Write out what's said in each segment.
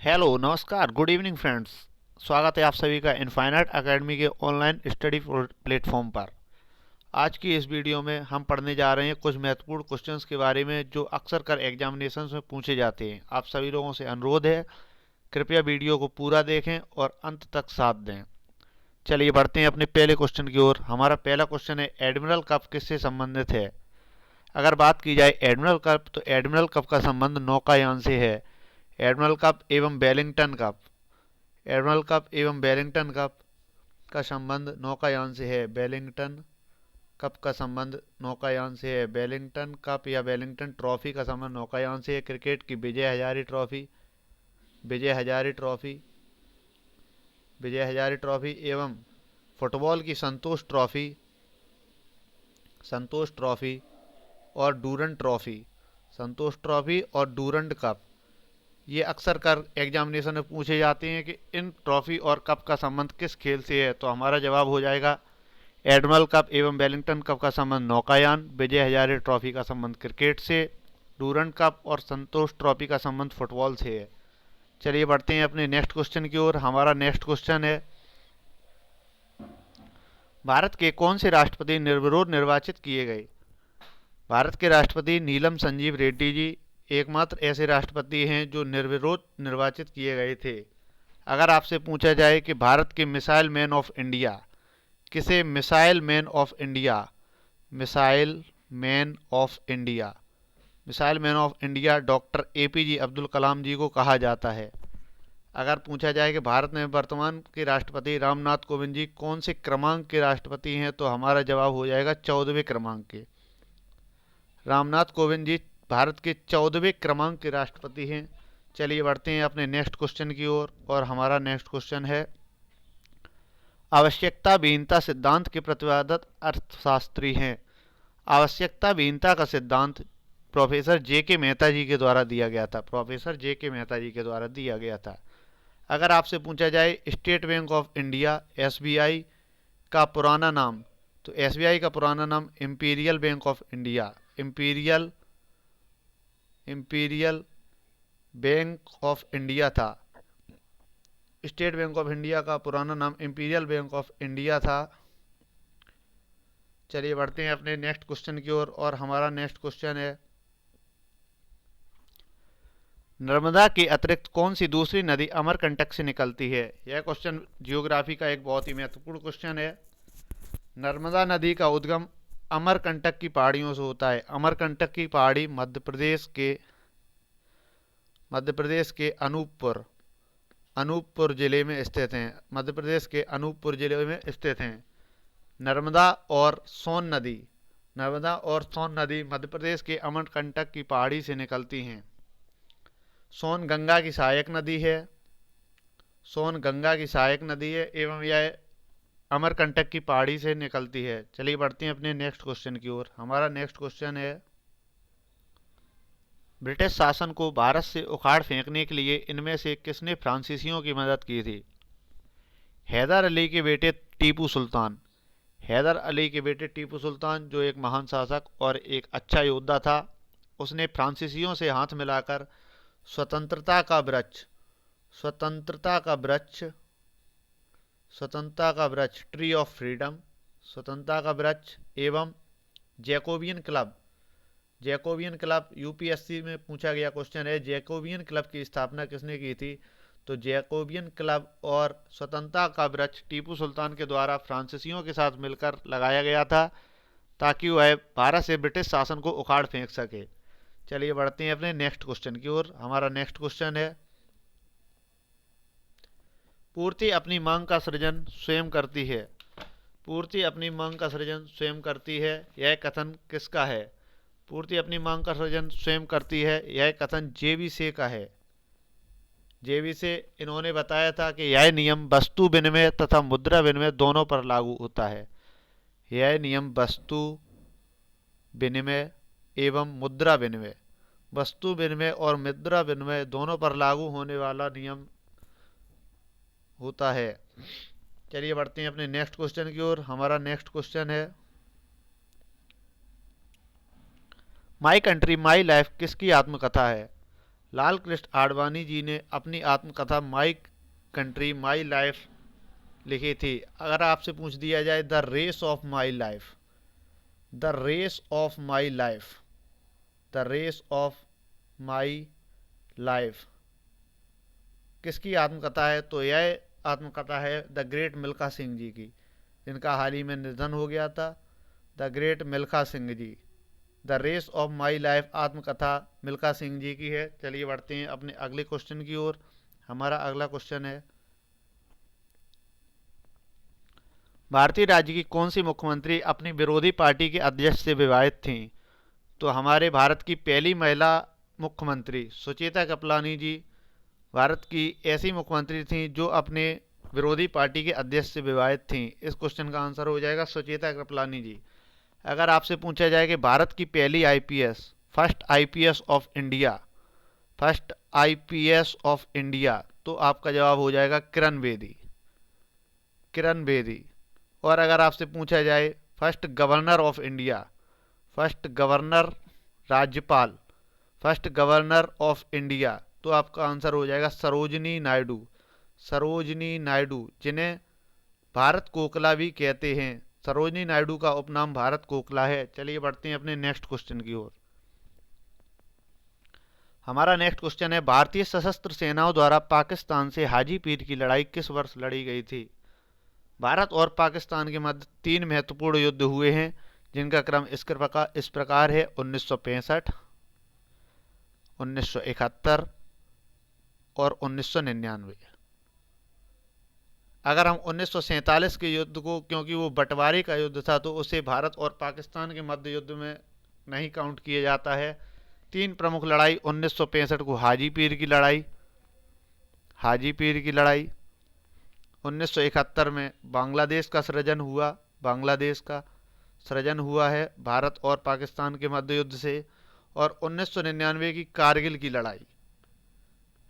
Hello नमस्कार good evening friends. स्वागत है आप सभी का इनफाइनाइट एकेडमी के ऑनलाइन स्टडी प्लेटफॉर्म पर। आज की इस वीडियो में हम पढ़ने जा रहे हैं कुछ महत्वपूर्ण क्वेश्चंस के बारे में जो अक्सर कर एग्जामिनेशंस में पूछे जाते हैं। आप सभी लोगों से अनुरोध है कृपया वीडियो को पूरा देखें और अंत तक साथ दें। चलिए बढ़ते हैं अपने पहले क्वेश्चन की ओर। हमारा पहला क्वेश्चन है एडमिरल कप किससे संबंधित है। अगर बात की जाए एडमिरल कप तो एडमिरल कप का संबंध नौकायान से है। एडमिरल कप एवं वेलिंगटन कप, एडमिरल कप एवं वेलिंगटन कप का संबंध नौकायान से है। वेलिंगटन कप का संबंध नौकायान से है। वेलिंगटन कप या वेलिंगटन ट्रॉफी का संबंध नौकायान से है। क्रिकेट की Vijay Hazare trophy, Vijay Hazare trophy, Vijay Hazare trophy एवं फुटबॉल की संतोष ट्रॉफी, संतोष ट्रॉफी और डूरंड ट्रॉफी, संतोष ट्रॉफी और डूरंड कप ये अक्सर कर एग्जामिनेशन में पूछे जाते हैं कि इन ट्रॉफी और कप का संबंध किस खेल से है। तो हमारा जवाब हो जाएगा एडमिरल कप एवं वेलिंगटन कप का संबंध नौकायान, विजय हजारे ट्रॉफी का संबंध क्रिकेट से, डूरंड कप और संतोष ट्रॉफी का संबंध फुटबॉल से है। चलिए बढ़ते हैं अपने नेक्स्ट क्वेश्चन की ओर। हमारा नेक्स्ट क्वेश्चन है भारत के कौन से राष्ट्रपति निर्विरोध निर्वाचित किए गए। भारत के राष्ट्रपति नीलम संजीव रेड्डी जी एकमात्र ऐसे राष्ट्रपति हैं जो निर्विरोध निर्वाचित किए गए थे। अगर आपसे पूछा जाए कि भारत के मिसाइल मैन ऑफ इंडिया किसे missile man of India, missile man of India, missile man of India doctor APJ Abdul Kalam ji को कहा जाता है। अगर पूछा जाए कि भारत में वर्तमान के राष्ट्रपति रामनाथ कोविंद जी कौन से क्रमांक के राष्ट्रपति हैं तो हमारा जवाब हो जाएगा 14वें क्रमांक के। रामनाथ कोविंद जी भारत के 14वें क्रमांक के राष्ट्रपति हैं। चलिए बढ़ते हैं अपने नेक्स्ट क्वेश्चन की ओर और हमारा नेक्स्ट क्वेश्चन है आवश्यकता विहीनता सिद्धांत के प्रतिपादक अर्थशास्त्री हैं। आवश्यकता विहीनता का सिद्धांत प्रोफेसर जे के मेहता जी के द्वारा दिया गया था। प्रोफेसर जे के मेहता जी के द्वारा दिया गया था। अगर आपसे पूछा जाए state bank of India SBI का पुराना नाम तो एसबीआई का पुराना नाम imperial bank of India, imperial imperial bank of India था। स्टेट बैंक ऑफ इंडिया का पुराना नाम इंपीरियल बैंक ऑफ इंडिया था। चलिए बढ़ते हैं अपने नेक्स्ट क्वेश्चन की ओर और हमारा नेक्स्ट क्वेश्चन है नर्मदा के अतिरिक्त कौन सी दूसरी नदी अमरकंटक से निकलती है। यह क्वेश्चन जियोग्राफी का एक बहुत ही महत्वपूर्ण क्वेश्चन है। नर्मदा नदी का उद्गम अमरकंटक की पहाड़ियों से होता है। अमरकंटक की पहाड़ी मध्य प्रदेश के अनूपपुर जिले में स्थित हैं। मध्य प्रदेश के अनूपपुर जिले में स्थित हैं। नर्मदा और सोन नदी, नर्मदा और सोन नदी मध्य प्रदेश के अमरकंटक की पहाड़ी से निकलती हैं। सोन गंगा की सहायक नदी है, सोन गंगा की सहायक नदी है एवं यह अमरकंटक की पहाड़ी से निकलती है। चलिए बढ़ते हैं अपने नेक्स्ट क्वेश्चन की ओर। हमारा नेक्स्ट क्वेश्चन है ब्रिटिश शासन को भारत से उखाड़ फेंकने के लिए इनमें से किसने फ्रांसीसियों की मदद की थी। हैदर अली के बेटे टीपू सुल्तान, हैदर अली के बेटे टीपू सुल्तान जो एक महान शासक और एक अच्छा योद्धा था, उसने फ्रांसीसियों से हाथ मिलाकर स्वतंत्रता का वृक्ष, स्वतंत्रता का वृक्ष, स्वतंत्रता का वृक्ष ट्री ऑफ फ्रीडम, स्वतंत्रता का वृक्ष एवं Jacobian club, Jacobian club UPSC में पूछा गया क्वेश्चन है जैकोबियन क्लब की स्थापना किसने की थी। तो जैकोबियन क्लब और स्वतंत्रता का वृक्ष टीपू सुल्तान के द्वारा फ्रांसीसियों के साथ मिलकर लगाया गया था ताकि वह भारत से ब्रिटिश शासन को उखाड़ फेंक सके। चलिए बढ़ते हैं अपने नेक्स्ट क्वेश्चन की ओर। हमारा नेक्स्ट क्वेश्चन है पूर्ति अपनी मांग का सृजन स्वयं करती है। पूर्ति अपनी मांग का सृजन स्वयं करती है, यह कथन किसका है। पूर्ति अपनी मांग का सृजन स्वयं करती है, यह कथन जेबी से का है। जेबी से इन्होंने बताया था कि यह नियम वस्तु विनिमय तथा मुद्रा विनिमय दोनों पर लागू होता है। यह नियम वस्तु विनिमय एवं मुद्रा विनिमय, वस्तु विनिमय और मुद्रा विनिमय दोनों पर लागू होने वाला नियम होता है। चलिए बढ़ते हैं अपने नेक्स्ट क्वेश्चन की ओर। हमारा नेक्स्ट क्वेश्चन है माई कंट्री माई लाइफ किसकी आत्मकथा है। लाल कृष्ण आडवाणी जी ने अपनी आत्मकथा माई कंट्री माई लाइफ लिखी थी। अगर आपसे पूछ दिया जाए the race of my life, the race of my life, the race of my life किसकी आत्मकथा है, तो यह आत्मकथा है द ग्रेट मिल्खा सिंह जी की, जिनका हाल ही में निधन हो गया था। The great Milkha Singh ji, the race of my life आत्मकथा मिल्खा सिंह जी की है। चलिए बढ़ते हैं अपने अगले क्वेश्चन की ओर। हमारा अगला क्वेश्चन है, भारतीय राज्य की कौन सी मुख्यमंत्री अपनी विरोधी पार्टी के अध्यक्ष से विवाहित थीं? तो हमारे भारत की पहली महिला मुख्यमंत्री सुचेता कृपलानी जी भारत की ऐसी मुख्यमंत्री थीं जो अपने विरोधी पार्टी के अध्यक्ष से विवाहित थीं। इस क्वेश्चन का आंसर हो जाएगा सुचेता कृपलानी जी। अगर आपसे पूछा जाए कि भारत की पहली IPS, first IPS of India, first IPS of India, तो आपका जवाब हो जाएगा किरण बेदी, किरण बेदी। और अगर आपसे पूछा जाए first governor of India, first governor राज्यपाल, फर्स्ट गवर्नर ऑफ इंडिया, तो आपका आंसर हो जाएगा सरोजिनी नायडू, सरोजिनी नायडू, जिन्हें भारत कोकला भी कहते हैं। सरोजिनी नायडू का उपनाम भारत कोकला है। चलिए बढ़ते हैं अपने नेक्स्ट क्वेश्चन की ओर। हमारा नेक्स्ट क्वेश्चन है, भारतीय सशस्त्र सेनाओं द्वारा पाकिस्तान से हाजीपीर की लड़ाई किस वर्ष लड़ी गई थी? भारत और पाकिस्तान के मध्य 3 महत्वपूर्ण युद्ध हुए हैं, जिनका क्रम इस प्रकार है 1965, 1971 और 1999। अगर हम 1947 के युद्ध को, क्योंकि वो बंटवारे का युद्ध था, तो उसे भारत और पाकिस्तान के मध्य युद्ध में नहीं काउंट किया जाता है। 3 प्रमुख लड़ाई 1965 को हाजीपीर की लड़ाई, हाजीपीर की लड़ाई, 1971 में बांग्लादेश का सृजन हुआ, बांग्लादेश का सृजन हुआ है भारत और पाकिस्तान के मध्य युद्ध से, और 1999 की कारगिल की लड़ाई।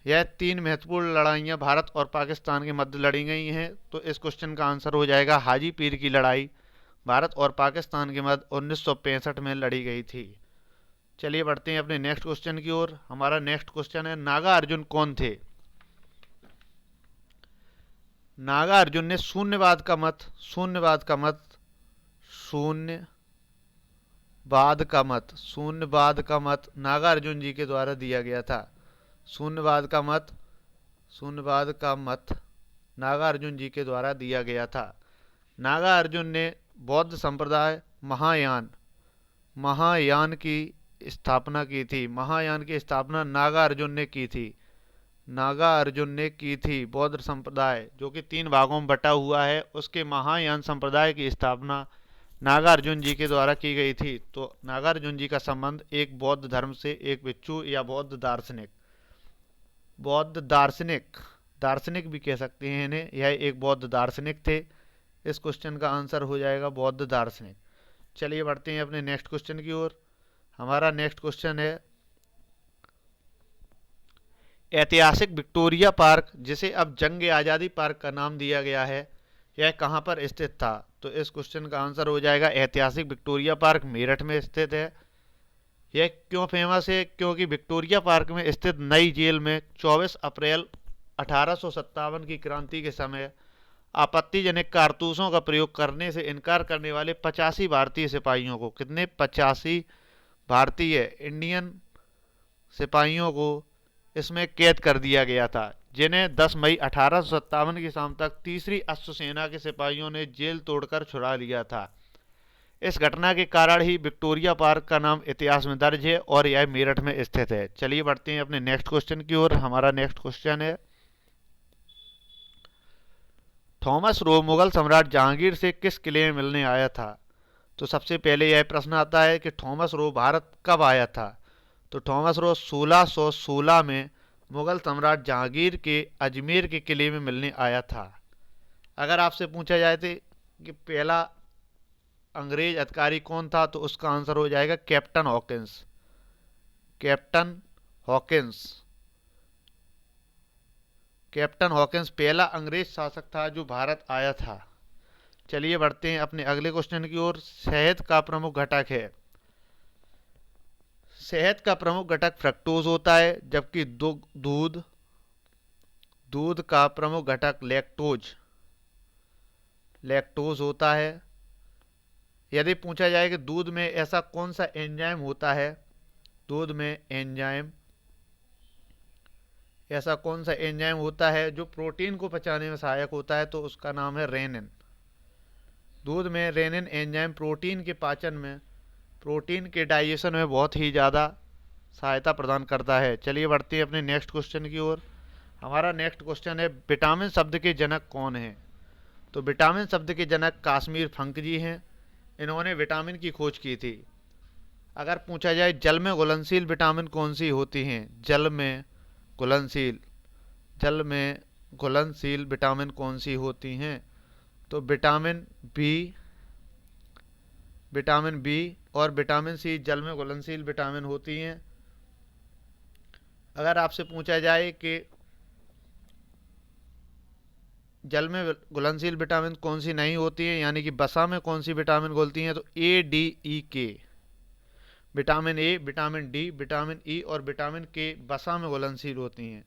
यह 3 महत्वपूर्ण लड़ाइयाँ भारत और पाकिस्तान के मध्य लड़ी गई हैं। तो इस क्वेश्चन का आंसर हो जाएगा हाजीपीर की लड़ाई भारत और पाकिस्तान के मध्य 1965 में लड़ी गई थी। चलिए बढ़ते हैं अपने नेक्स्ट क्वेश्चन की ओर। हमारा नेक्स्ट क्वेश्चन है, नागा अर्जुन कौन थे? नागा अर्जुन ने शून्यवाद का मत, शून्यवाद का मत, शून्यवाद का मत, शून्यवाद का मत नागा अर्जुन जी के द्वारा दिया गया था। शून्यवाद का मत, शून्यवाद का मत नागा अर्जुन जी के द्वारा दिया गया था। नागा अर्जुन ने बौद्ध संप्रदाय महायान, महायान की स्थापना की थी। महायान की स्थापना नागा अर्जुन ने की थी, नागा अर्जुन ने की थी। बौद्ध संप्रदाय जो कि 3 भागों में बटा हुआ है, उसके महायान संप्रदाय की स्थापना नागा अर्जुन जी के द्वारा की गई थी। तो नागा अर्जुन जी का संबंध एक बौद्ध धर्म से, एक भिक्षु या बौद्ध दार्शनिक, बौद्ध दार्शनिक, दार्शनिक भी कह सकते हैं इन्हें, यह एक बौद्ध दार्शनिक थे। इस क्वेश्चन का आंसर हो जाएगा बौद्ध दार्शनिक। चलिए बढ़ते हैं अपने नेक्स्ट क्वेश्चन की ओर। हमारा नेक्स्ट क्वेश्चन है, ऐतिहासिक विक्टोरिया पार्क, जिसे अब जंग आज़ादी पार्क का नाम दिया गया है, यह कहाँ पर स्थित था? तो इस क्वेश्चन का आंसर हो जाएगा ऐतिहासिक विक्टोरिया पार्क मेरठ में स्थित है। यह क्यों फेमस है? क्योंकि विक्टोरिया पार्क में स्थित नई जेल में 24 अप्रैल 1857 की क्रांति के समय आपत्तिजनक कारतूसों का प्रयोग करने से इनकार करने वाले 85 भारतीय सिपाहियों को, कितने? 85 भारतीय इंडियन सिपाहियों को इसमें कैद कर दिया गया था, जिन्हें 10 मई 1857 की शाम तक तीसरी अश्व सेना के सिपाहियों ने जेल तोड़कर छुड़ा लिया था। इस घटना के कारण ही विक्टोरिया पार्क का नाम इतिहास में दर्ज है और यह मेरठ में स्थित है। चलिए बढ़ते हैं अपने नेक्स्ट क्वेश्चन की ओर। हमारा नेक्स्ट क्वेश्चन है, थॉमस रो मुगल सम्राट जहांगीर से किस किले में मिलने आया था? तो सबसे पहले यह प्रश्न आता है कि थॉमस रो भारत कब आया था? तो थॉमस रो 1616 में मुगल सम्राट जहांगीर के अजमेर के किले में मिलने आया था। अगर आपसे पूछा जाए थे कि पहला अंग्रेज अधिकारी कौन था, तो उसका आंसर हो जाएगा captain Hawkins, captain Hawkins. Captain Hawkins पहला अंग्रेज शासक था जो भारत आया था। चलिए बढ़ते हैं अपने अगले क्वेश्चन की ओर। शहद का प्रमुख घटक है, शहद का प्रमुख घटक फ्रक्टोज होता है, जबकि दूध दूध का प्रमुख घटक लैक्टोज होता है। यदि पूछा जाए कि दूध में ऐसा कौन सा एंजाइम होता है, दूध में ऐसा कौन सा एंजाइम होता है जो प्रोटीन को पचाने में सहायक होता है, तो उसका नाम है रेनिन। दूध में रेनिन एंजाइम प्रोटीन के डाइजेशन में बहुत ही ज़्यादा सहायता प्रदान करता है। चलिए बढ़ते हैं अपने नेक्स्ट क्वेश्चन की ओर। हमारा नेक्स्ट क्वेश्चन है, विटामिन शब्द के जनक कौन हैं? तो विटामिन शब्द के जनक काश्मीर फंक जी हैं। इन्होंने विटामिन की खोज की थी। अगर पूछा जाए जल में घुलनशील विटामिन कौन सी होती हैं, जल में घुलनशील विटामिन कौन सी होती हैं, तो विटामिन बी और विटामिन सी जल में घुलनशील विटामिन होती हैं। अगर आपसे पूछा जाए कि जल में घुलनशील विटामिन कौन सी नहीं होती है, यानी कि वसा में कौन सी विटामिन घुलती हैं, तो ए, डी, ई, के। Vitamin A, vitamin D, vitamin E और विटामिन के वसा में घुलनशील होती हैं।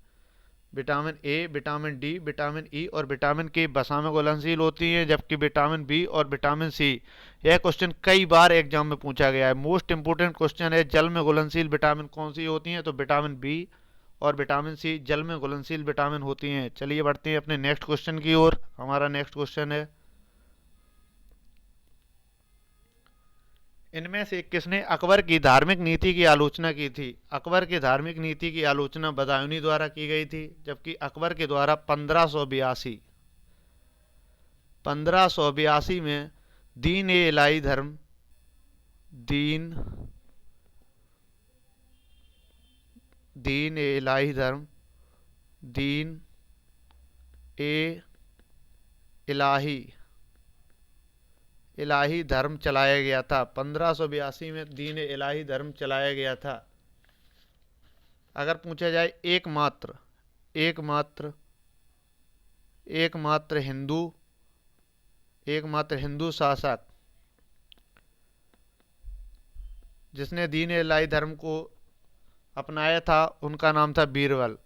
Vitamin A, vitamin D, vitamin E और विटामिन के वसा में घुलनशील होती हैं, जबकि विटामिन बी और विटामिन सी, यह क्वेश्चन कई बार एग्जाम में पूछा गया है। मोस्ट इंपोर्टेंट क्वेश्चन है, जल में घुलनशील विटामिन कौन सी होती हैं, तो विटामिन बी और विटामिन सी जल में घुलनशील विटामिन होती हैं। चलिए बढ़ते हैं अपने नेक्स्ट क्वेश्चन की ओर। हमारा नेक्स्ट क्वेश्चन है, इनमें से किसने अकबर की धार्मिक नीति की आलोचना की थी? अकबर की धार्मिक नीति की आलोचना बदायूनी द्वारा की गई थी, जबकि अकबर के द्वारा 1582 में दीन ए इलाही धर्म दीन दीन ए इलाही धर्म दीन ए इलाही इलाही धर्म चलाया गया था। 1582 में दीन ए इलाही धर्म चलाया गया था। अगर पूछा जाए एकमात्र हिंदू शासक जिसने दीन ए इलाही धर्म को अपनाया था, उनका नाम था बीरबल,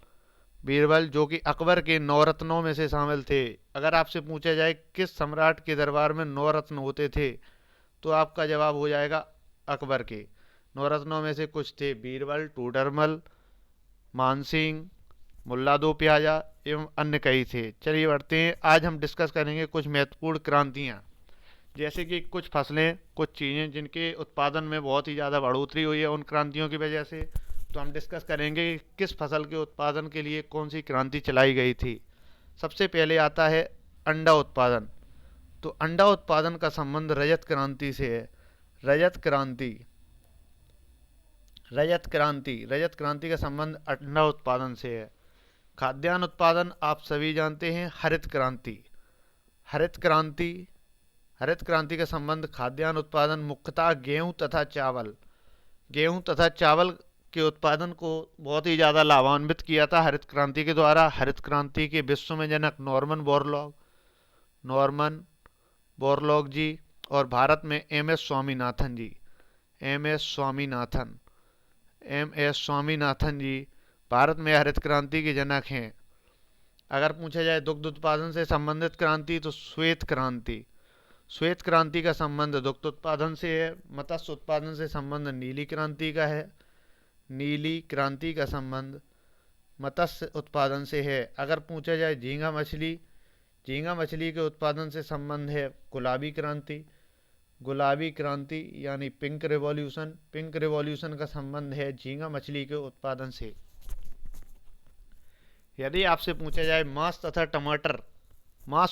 जो कि अकबर के नौरत्नों में से शामिल थे। अगर आपसे पूछा जाए किस सम्राट के दरबार में नौरत्न होते थे, तो आपका जवाब हो जाएगा अकबर के। नौरत्नों में से कुछ थे, बीरबल, टूडरमल, मानसिंह, मुल्ला दो प्याजा एवं अन्य कई थे। चलिए बढ़ते हैं। आज हम डिस्कस करेंगे कुछ महत्वपूर्ण क्रांतियाँ, जैसे कि कुछ फसलें, कुछ चीज़ें जिनके उत्पादन में बहुत ही ज़्यादा बढ़ोतरी हुई है उन क्रांतियों की वजह से। तो हम डिस्कस करेंगे कि किस फसल के उत्पादन के लिए कौन सी क्रांति चलाई गई थी। सबसे पहले आता है अंडा उत्पादन। तो अंडा उत्पादन का संबंध रजत क्रांति से है। रजत क्रांति का संबंध अंडा उत्पादन से है। खाद्यान्न उत्पादन आप सभी जानते हैं, हरित क्रांति का संबंध खाद्यान्न उत्पादन मुख्यतः गेहूं तथा चावल के उत्पादन को बहुत ही ज़्यादा लाभान्वित किया था हरित क्रांति के द्वारा। हरित क्रांति के विश्व में जनक नॉर्मन बोरलॉग जी और भारत में एम एस स्वामीनाथन जी भारत में हरित क्रांति के जनक हैं। अगर पूछा जाए दुग्ध उत्पादन से संबंधित क्रांति, तो श्वेत क्रांति का संबंध दुग्ध उत्पादन से है। मत्स्य उत्पादन से संबंध नीली क्रांति का संबंध मत्स्य उत्पादन से है। अगर पूछा जाए झींगा मछली के उत्पादन से संबंध है गुलाबी क्रांति यानी पिंक रिवॉल्यूशन का संबंध है झींगा मछली के उत्पादन से। यदि आपसे पूछा जाए मांस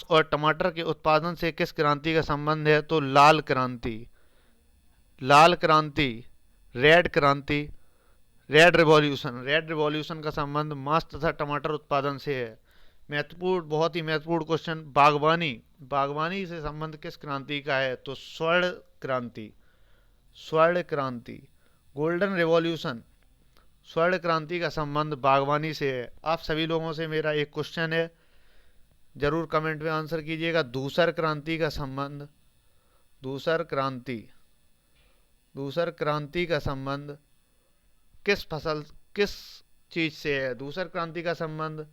और टमाटर के उत्पादन से किस क्रांति का संबंध है, तो लाल क्रांति रेड रिवॉल्यूशन का संबंध मांस तथा टमाटर उत्पादन से है। बहुत ही महत्वपूर्ण क्वेश्चन, बागवानी से संबंध किस क्रांति का है, तो स्वर्ण क्रांति गोल्डन रिवॉल्यूशन, स्वर्ण क्रांति का संबंध बागवानी से है। आप सभी लोगों से मेरा एक क्वेश्चन है, जरूर कमेंट में आंसर कीजिएगा। धूसर क्रांति का संबंध किस फसल, किस चीज से है? दूसर क्रांति का संबंध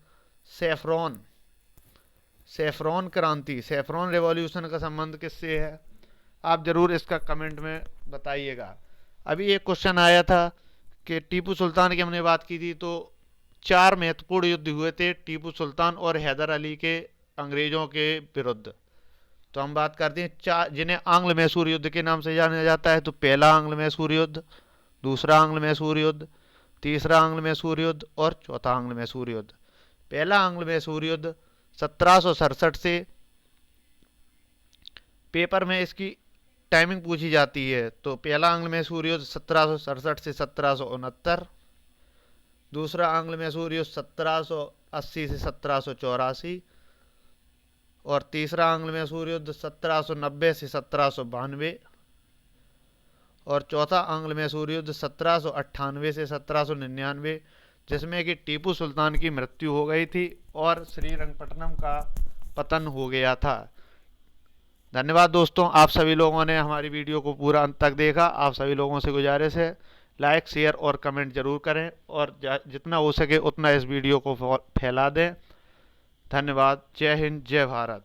सेफ्रॉन, सेफ्रॉन क्रांति, सेफ्रॉन रेवोल्यूशन का संबंध किससे है? आप जरूर इसका कमेंट में बताइएगा। अभी एक क्वेश्चन आया था कि टीपू सुल्तान की हमने बात की थी, तो 4 महत्वपूर्ण युद्ध हुए थे टीपू सुल्तान और हैदर अली के अंग्रेजों के विरुद्ध। तो हम बात करते हैं चार, जिन्हें आंग्ल मैसूर युद्ध के नाम से जाना जाता है। तो पहला आंग्ल मैसूर युद्ध, दूसरा आंग्ल मैसूर युद्ध, तीसरा आंग्ल मैसूर युद्ध और चौथा आंग्ल मैसूर युद्ध। पहला आंग्ल मैसूर युद्ध 1767 से, पेपर में इसकी टाइमिंग पूछी जाती है। तो पहला आंग्ल मैसूर युद्ध 1767 से 1769, दूसरा आंग्ल मैसूर युद्ध 1780 से 1784 और तीसरा आंग्ल मैसूर युद्ध 1790 से 1792 और चौथा आंग्ल मैसूर युद्ध 1798 से 1799, जिसमें कि टीपू सुल्तान की मृत्यु हो गई थी और श्रीरंगपट्टनम का पतन हो गया था। धन्यवाद दोस्तों, आप सभी लोगों ने हमारी वीडियो को पूरा अंत तक देखा। आप सभी लोगों से गुजारिश है लाइक, शेयर और कमेंट जरूर करें और जितना हो सके उतना इस वीडियो को फैला दें। धन्यवाद। जय हिंद, जय भारत।